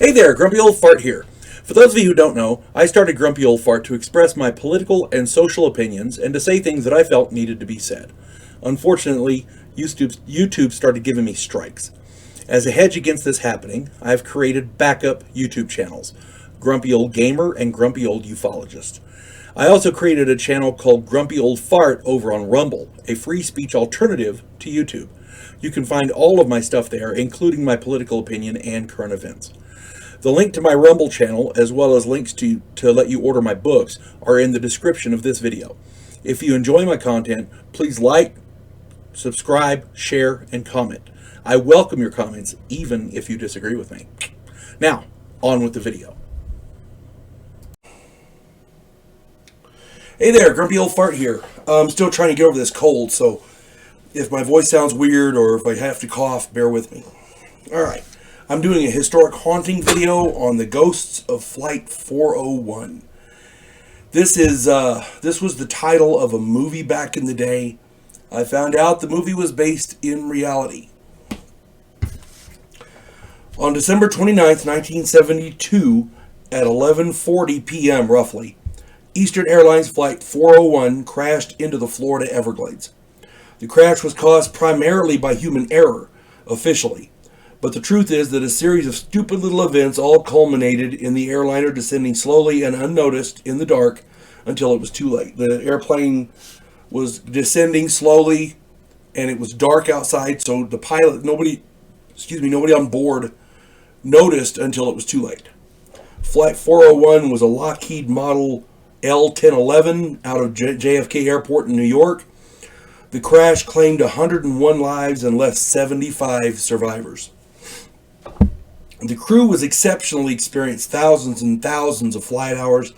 Hey there, Grumpy Old Fart here. For those of you who don't know, I started Grumpy Old Fart to express my political and social opinions and to say things that I felt needed to be said. Unfortunately, YouTube started giving me strikes. As a hedge against this happening, I've created backup YouTube channels, Grumpy Old Gamer and Grumpy Old Ufologist. I also created a channel called Grumpy Old Fart over on Rumble, a free speech alternative to YouTube. You can find all of my stuff there, including my political opinion and current events. The link to my Rumble channel, as well as links to let you order my books, are in the description of this video. If you enjoy my content, please like, subscribe, share, and comment. I welcome your comments, even if you disagree with me. Now, on with the video. Hey there, Grumpy Old Fart here. I'm still trying to get over this cold, so if my voice sounds weird or if I have to cough, bear with me. Alright. I'm doing a historic haunting video on the ghosts of Flight 401. This was the title of a movie back in the day. I found out the movie was based in reality. On December 29th, 1972, at 11:40 p.m. roughly, Eastern Airlines Flight 401 crashed into the Florida Everglades. The crash was caused primarily by human error, officially. But the truth is that a series of stupid little events all culminated in the airliner descending slowly and unnoticed in the dark until it was too late. The airplane was descending slowly and it was dark outside, so the pilot, nobody on board noticed until it was too late. Flight 401 was a Lockheed Model L-1011 out of JFK Airport in New York. The crash claimed 101 lives and left 75 survivors. The crew was exceptionally experienced, thousands and thousands of flight hours.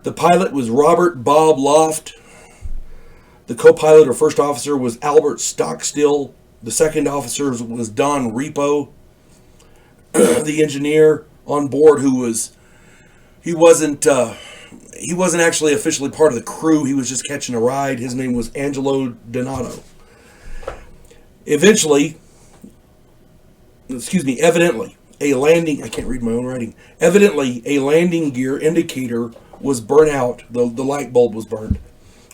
The pilot was Robert Bob Loft. The co-pilot or first officer was Albert Stockstill. The second officer was Don Repo. The engineer on board, he wasn't actually officially part of the crew. He was just catching a ride. His name was Angelo Donato. Evidently, a landing gear indicator was burnt out. The light bulb was burned,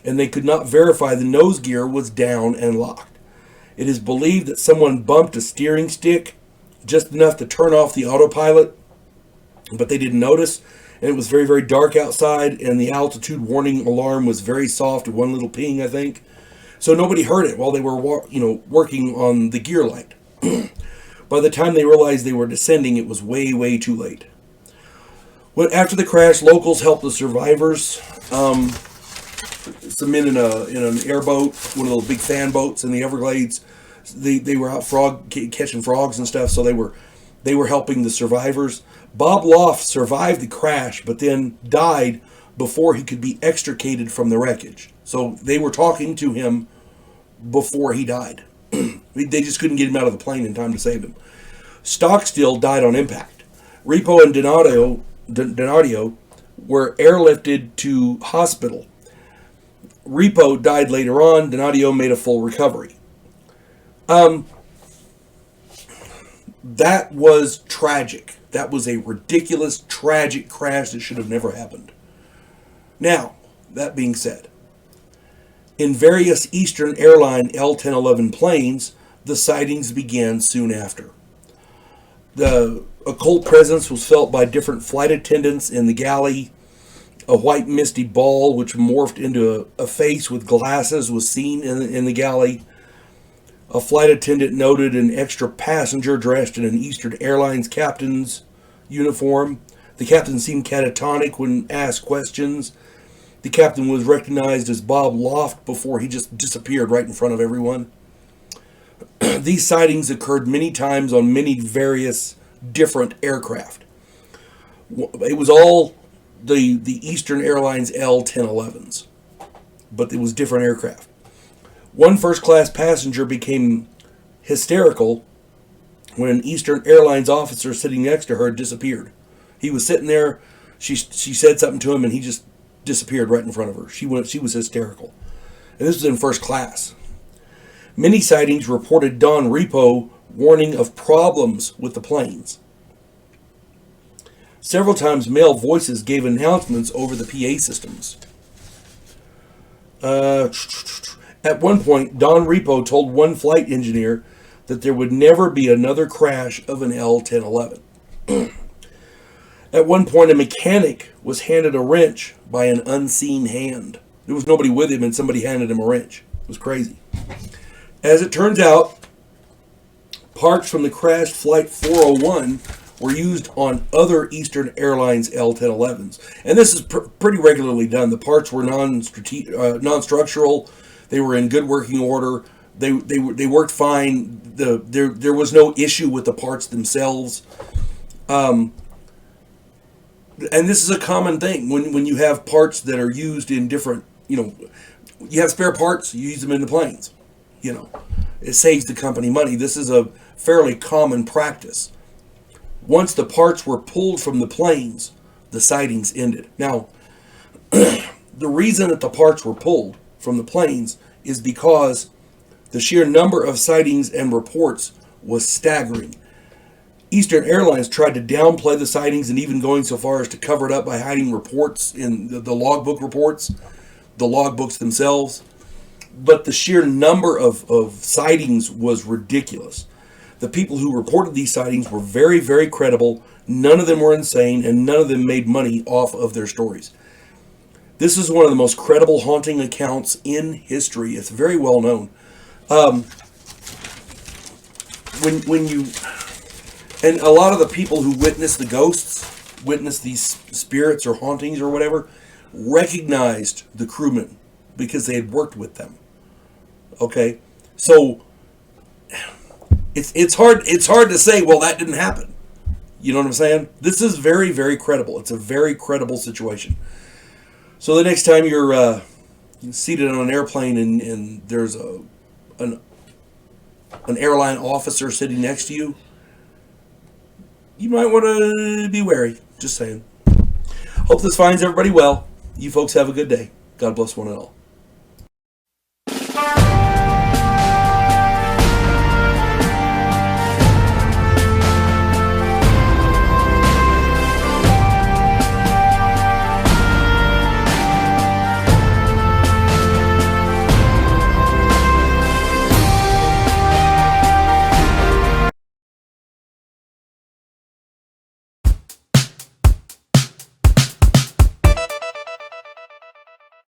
and they could not verify the nose gear was down and locked. It is believed that someone bumped a steering stick just enough to turn off the autopilot, but they didn't notice, and it was very, very dark outside, and the altitude warning alarm was very soft, one little ping, I think. So nobody heard it while they were working on the gear light. By the time they realized they were descending, it was way, way too late. After the crash, locals helped the survivors. Some men in an airboat, one of those big fan boats in the Everglades. They were out catching frogs and stuff, so they were helping the survivors. Bob Loft survived the crash, but then died before he could be extricated from the wreckage. So they were talking to him before he died. They just couldn't get him out of the plane in time to save him. Stockstill died on impact. Repo and Donadio were airlifted to hospital. Repo died later on. Donadio made a full recovery. That was tragic. That was a ridiculous, tragic crash that should have never happened. Now, that being said, in various Eastern Airline L-1011 planes, the sightings began soon after. The occult presence was felt by different flight attendants in the galley. A white misty ball which morphed into a face with glasses was seen in the galley. A flight attendant noted an extra passenger dressed in an Eastern Airlines captain's uniform. The captain seemed catatonic when asked questions. The captain was recognized as Bob Loft before he just disappeared right in front of everyone. These sightings occurred many times on many various different aircraft. It was all the Eastern Airlines L-1011s, but it was different aircraft. One first-class passenger became hysterical when an Eastern Airlines officer sitting next to her disappeared. He was sitting there, she said something to him, and he just disappeared right in front of her. She was hysterical. And this was in first class. Many sightings reported Don Repo warning of problems with the planes. Several times, male voices gave announcements over the PA systems. At one point, Don Repo told one flight engineer that there would never be another crash of an L-1011. At one point, a mechanic was handed a wrench by an unseen hand. There was nobody with him, and somebody handed him a wrench. It was crazy. As it turns out, parts from the crashed Flight 401 were used on other Eastern Airlines L-1011s. And this is pretty regularly done. The parts were non-structural. They were in good working order. They worked fine. There was no issue with the parts themselves. And this is a common thing when you have parts that are used in different, you have spare parts, you use them in the planes. It saves the company money. This is a fairly common practice. Once the parts were pulled from the planes, the sightings ended. Now, the reason that the parts were pulled from the planes is because the sheer number of sightings and reports was staggering. Eastern Airlines tried to downplay the sightings and even going so far as to cover it up by hiding reports in the logbook reports, the logbooks themselves. But the sheer number of sightings was ridiculous. The people who reported these sightings were very, very credible. None of them were insane, and none of them made money off of their stories. This is one of the most credible haunting accounts in history. It's very well known. And a lot of the people who witnessed the ghosts, witnessed these spirits or hauntings or whatever, recognized the crewmen because they had worked with them. Okay, so it's hard to say, well, that didn't happen. You know what I'm saying? This is very, very credible. It's a very credible situation. So the next time you're seated on an airplane and there's an airline officer sitting next to you, you might want to be wary. Just saying. Hope this finds everybody well. You folks have a good day. God bless one and all.